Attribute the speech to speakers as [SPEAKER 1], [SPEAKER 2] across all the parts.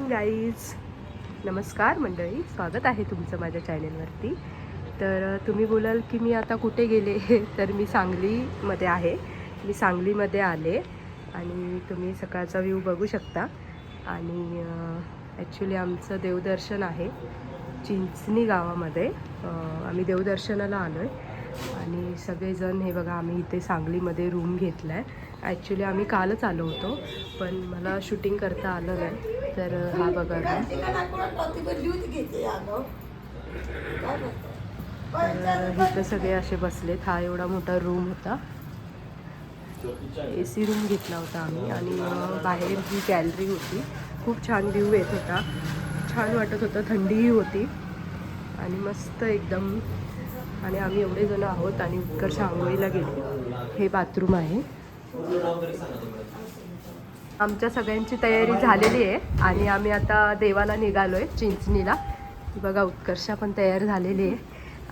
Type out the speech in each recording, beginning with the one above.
[SPEAKER 1] Morning guys. नमस्कार मंडळी, स्वागत आहे तुमचं माझ्या चॅनेलवरती. तर तुम्ही बोलाल की मी आता कुठे गेले तर मी सांगलीमध्ये आहे. मी सांगलीमध्ये आले आणि तुम्ही सकाळचा व्ह्यू बघू शकता. आणि ॲक्च्युली आमचं देवदर्शन आहे चिंचणी गावामध्ये. आम्ही देवदर्शनाला आलो आहे आणि सगळेजण हे बघा, आम्ही इथे सांगलीमध्ये रूम घेतला आहे. ॲक्च्युली आम्ही कालच आलो होतो पण मला शूटिंग करता आलं नाही. तर हा बघा, इथं सगळे असे बसलेत. हा एवढा मोठा रूम होता, AC रूम घेतला होता आम्ही. आणि बाहेर ही गॅलरी होती, खूप छान व्ह्यू येत होता, छान वाटत होतं, थंडीही होती आणि मस्त एकदम. आणि आम्ही एवढे जण आहोत आणि उत्कर्ष आंघोळीला गेले. हे बाथरूम आहे. आमच्या सगळ्यांची तयारी झालेली आहे आणि आम्ही आता देवाला निघालो आहे चिंचणीला. बघा, उत्कर्षा पण तयार झालेली आहे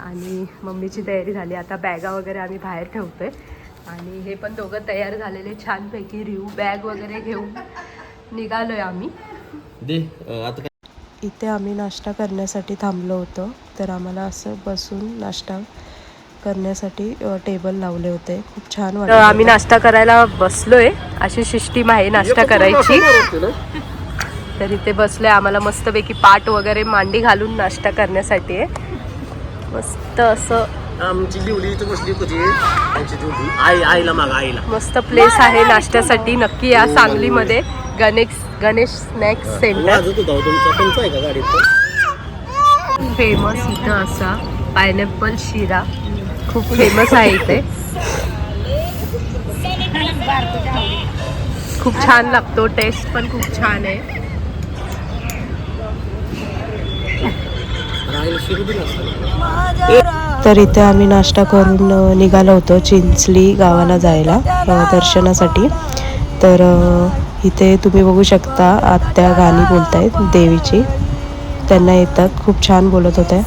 [SPEAKER 1] आणि मम्मीची तयारी झाली. आता बॅगा वगैरे आम्ही बाहेर ठेवतोय आणि हे पण दोघं तयार झालेले छानपैकी. रिव्ह बॅग वगैरे घेऊन निघालोय आम्ही. इथे आम्ही नाश्ता करण्यासाठी थांबलो होतो, तर आम्हाला असं बसून नाश्ता करण्यासाठी टेबल लावले होते. खूप छान वाटलं. आम्ही नाश्ता करायला बसलोय. अशी सिस्टीम आहे नाश्ता करायची. तर इथे बसलोय, आम्हाला मस्तपैकी पाट वगैरे मांडी घालून नाश्ता करण्यासाठी आहे. मस्त असं
[SPEAKER 2] आमची जेवली इथं बसली होती. आमची जेवली आईला मागा आईला.
[SPEAKER 1] मस्त प्लेस आहे नाश्त्यासाठी. नक्की या सांगलीमध्ये गणेश स्नॅक्स सेंटर. फेमस इथं असा पायनॅपल शिरा खूप फेमस आहे इथे. खूप छान लागतो, टेस्ट पण खूप छान आहे. तर इथे आम्ही नाश्ता करून निघालो होतो चिंचली गावाला जायला दर्शनासाठी. तर इथे तुम्ही बघू शकता आत्या गाणी बोलतायत देवीची, त्यांना येतात, खूप छान बोलत होत्या.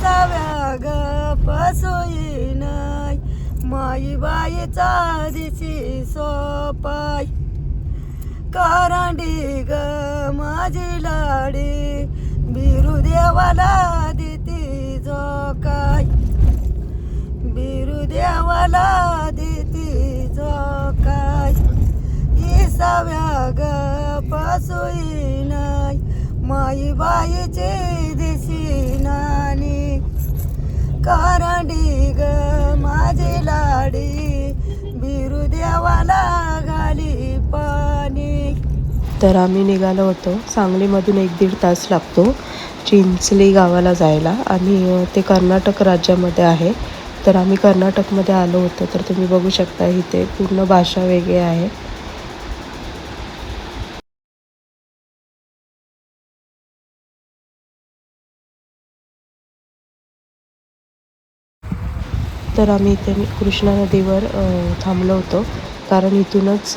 [SPEAKER 1] माई बाईचा दिसी सोपाय करांडी ग माझी लाडी, बिरू देवाला देती जोकाय, बिरू देवाला देती जोकाय. इसाव्या ग पासोई नाय माई बाईचे दिसी नानी, करांडी ग माझी लाडी, बिरू देवाला घाली पाणी. तर आम्ही निघालो होतो. सांगलीमधून 1-1.5 तास लागतो चिंचली गावाला जायला आणि ते कर्नाटक राज्यामध्ये आहे. तर आम्ही कर्नाटकमध्ये आलो होतो. तर तुम्ही बघू शकता इथे पूर्ण भाषा वेगळी आहे. तर आम्ही इथे कृष्णा नदीवर थांबलो होतो, कारण इथूनच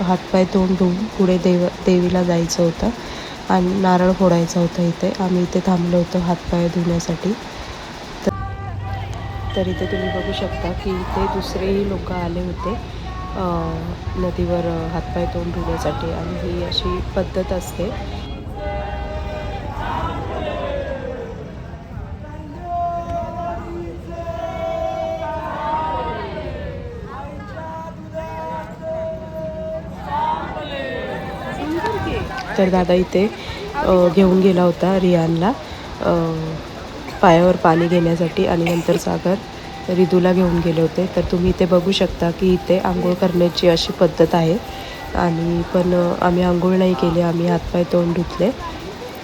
[SPEAKER 1] हातपाय तोंड धुवून पुढे देवीला जायचं होतं आणि नारळ फोडायचा होता. इथे आम्ही इथे थांबलो होतो हातपाय धुण्यासाठी. तर इथे तुम्ही बघू शकता की इथे दुसरेही लोक आले होते नदीवर हातपाय तोंड धुण्यासाठी आणि ही अशी पद्धत असते. तर दादा इथे घेऊन गेला होता रियानला पायावर पाणी घेण्यासाठी आणि नंतर सागर रिदूला घेऊन गेले होते. तर तुम्ही इथे बघू शकता की इथे आंघोळ करण्याची अशी पद्धत आहे. आणि पण आम्ही आंघोळ नाही केली, आम्ही हातपाय तोंड धुतले,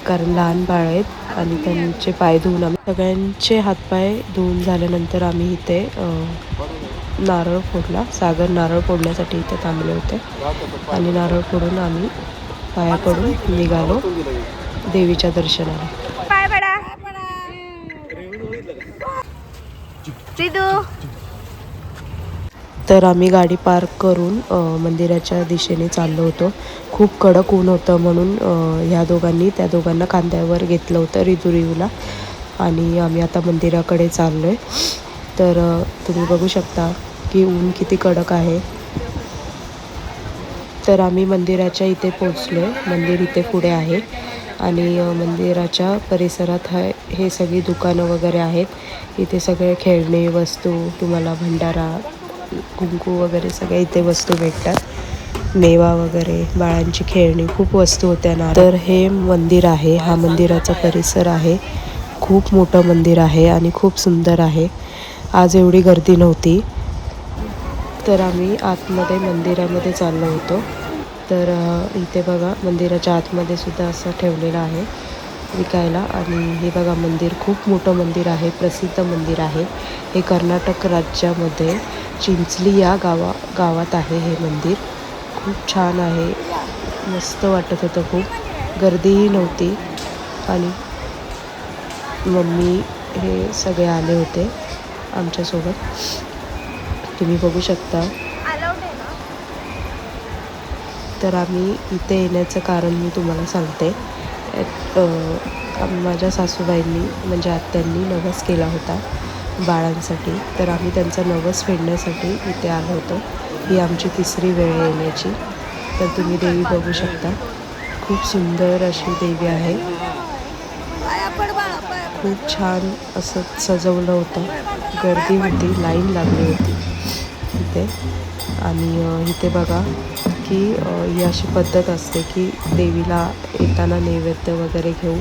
[SPEAKER 1] कारण लहान बाळ आहेत आणि त्यांचे पाय धुवून आम्ही सगळ्यांचे हातपाय धुवून झाल्यानंतर आम्ही इथे नारळ फोडला. सागर नारळ फोडण्यासाठी इथे थांबले होते आणि नारळ फोडून आम्ही पाया पडून निघालो देवीच्या दर्शनाला. पाय पडा. तर आम्ही गाडी पार्क करून मंदिराच्या दिशेने चाललो होतो. खूप कडक ऊन होतं म्हणून ह्या दोघांनी त्या दोघांना खांद्यावर घेतलं होतं रिदूला आणि आम्ही आता मंदिराकडे चाललो आहे. तर तुम्ही बघू शकता की ऊन किती कडक आहे. तर आम्ही मंदिराच्या इथे पोचलो आहे. मंदिर इथे पुढे आहे आणि मंदिराच्या परिसरात हे सगळी दुकानं वगैरे आहेत. इथे सगळे खेळणे वस्तू, तुम्हाला भंडारा, कुंकू वगैरे सगळे इथे वस्तू भेटतात. मेवा वगैरे, बाळांची खेळणी, खूप वस्तू होत्या ना. तर हे मंदिर आहे, हा मंदिराचा परिसर आहे. खूप मोठं मंदिर आहे आणि खूप सुंदर आहे. आज एवढी गर्दी नव्हती. तर आम्ही आतमध्ये मंदिरामध्ये चाललो होतो. तर इथे बघा मंदिराच्या आतमध्ये सुद्धा असं ठेवलेलं आहे विकायला. आणि हे बघा मंदिर खूप मोठं मंदिर आहे, प्रसिद्ध मंदिर आहे. हे कर्नाटक राज्यामध्ये चिंचली या गावात आहे हे मंदिर. खूप छान आहे, मस्त वाटत होतं. खूप गर्दीही नव्हती. आणि मम्मी हे सगळे आले होते आमच्यासोबत, तुम्ही बघू शकता. तर आम्ही इथे येण्याचं कारण मी तुम्हाला सांगते. माझ्या सासूबाईंनी म्हणजे आत्यांनी नवस केला होता बाळांसाठी. तर आम्ही त्यांचा नवस फेडण्यासाठी इथे आलो होतो. ही आमची 3री वेळ येण्याची. तर तुम्ही देवी बघू शकता, खूप सुंदर अशी देवी आहे. खूप छान असं सजवलं होतं. गर्दी होती, लाईन लागली होती इथे. आणि इथे बघा की ही अशी पद्धत असते की देवीला येताना नैवेद्य वगैरे घेऊन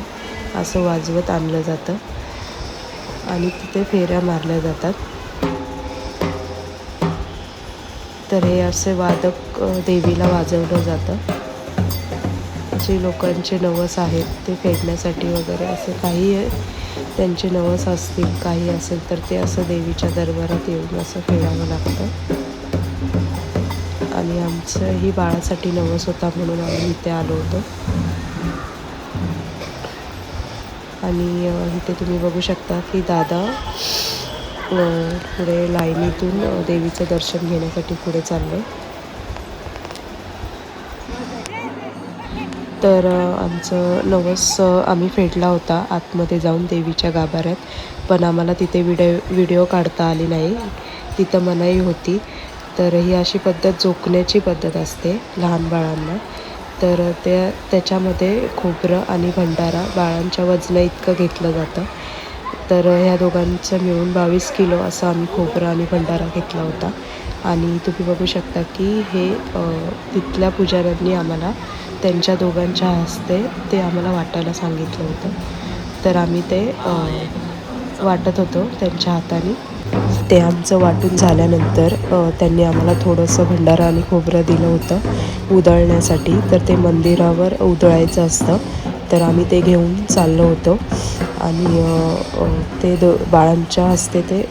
[SPEAKER 1] असं वाजवत आणलं जातं आणि तिथे फेऱ्या मारल्या जातात. तर हे असे वादक देवीला वाजवलं जातं. जे लोकांचे नवस आहेत ते फेडण्यासाठी वगैरे असं काही त्यांचे नवस असतील काही असेल तर ते असं देवीच्या दरबारात येऊन असं फेडावं लागतं. आणि आमचंही बाळासाठी नवस होता म्हणून आम्ही इथे आलो होतो. आणि इथे तुम्ही बघू शकता की दादा पुढे लाईनीतून देवीचं दर्शन घेण्यासाठी पुढे चालले. तर आमचं नवस आम्ही फेडला होता आतमध्ये जाऊन देवीच्या गाभाऱ्यात. पण आम्हाला तिथे व्हिडिओ काढता आली नाही, तिथं मनाई होती. तर ही अशी पद्धत जोखण्याची पद्धत असते लहान बाळांना. तर त्याच्यामध्ये खोबरं आणि भंडारा बाळांच्या वजना इतकं घेतलं जातं. तर ह्या दोघांचं मिळून 22 किलो असं आम्ही खोबरं आणि भंडारा घेतला होता. आणि तुम्ही बघू शकता की हे तिथल्या पुजाऱ्यांनी आम्हाला त्यांच्या दोघांच्या हस्ते ते आम्हाला वाटायला सांगितलं होतं. तर आम्ही ते वाटत होतो त्यांच्या हाताने. ते आमचं वाटून झाल्यानंतर त्यांनी आम्हाला थोडंसं भंडारा आणि खोबरं दिलं होतं उधळण्यासाठी. तर ते मंदिरावर उधळायचं असतं. तर आम्ही ते घेऊन चाललो होतो आणि ते बाळांच्या हस्ते ते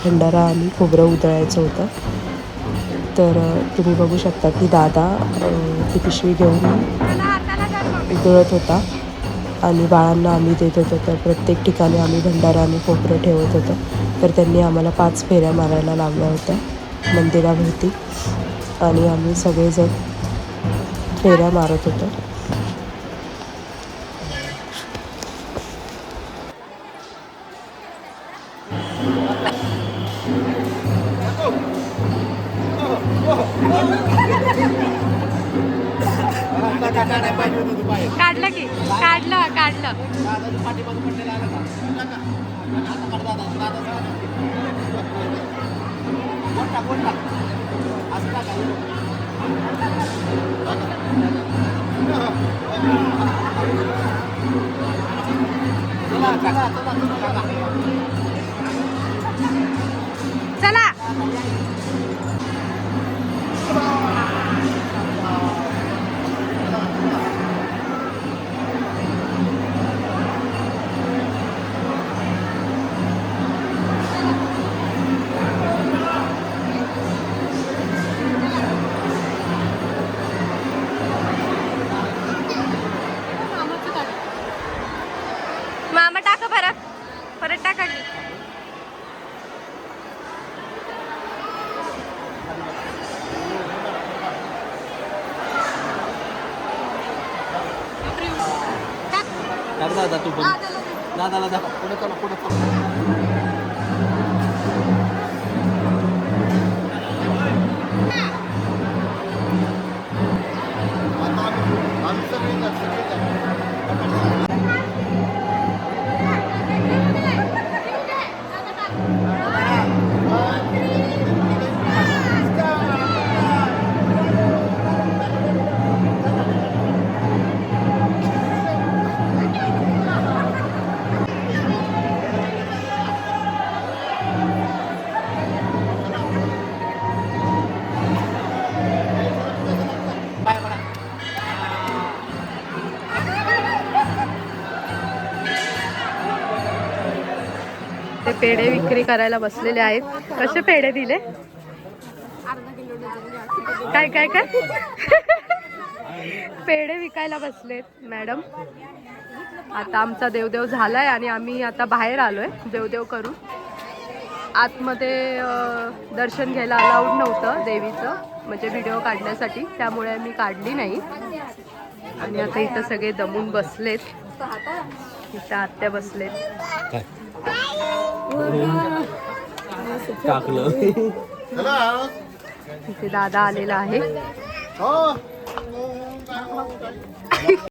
[SPEAKER 1] भंडारा आणि खोबरं उधळायचं होतं. तर तुम्ही बघू शकता की दादा ती पिशवी घेऊन उधळत होता आणि बाळांना आम्ही देत होतो. तर प्रत्येक ठिकाणी आम्ही भंडारा आणि खोबरं ठेवत होतो. तर त्यांनी आम्हाला 5 फेऱ्या मारायला लावल्या होत्या मंदिराभोवती आणि आम्ही सगळेजण फेऱ्या मारत होतो.
[SPEAKER 3] काढलं की काढलं चला. मामा टाका परत टाका की.
[SPEAKER 2] दादा तू पण दादाला दाखव, पुढे चला पुढे चला. आम्ही सगळे
[SPEAKER 1] ते पेढे विक्री करायला बसलेले आहेत. कसे पेढे दिले? काय काय काय पेढे विकायला बसलेत मॅडम. आता आमचा देवदेव झालाय आणि आम्ही आता बाहेर आलोय देवदेव करून. आतमध्ये दर्शन घ्यायला अलाउड नव्हतं देवीचं, म्हणजे व्हिडिओ काढण्यासाठी, त्यामुळे मी काढली नाही. आणि आता इथं सगळे दमून बसलेत. इथं आत्या बसलेत.
[SPEAKER 2] टाकलं.
[SPEAKER 1] इथे दादा आलेला आहे.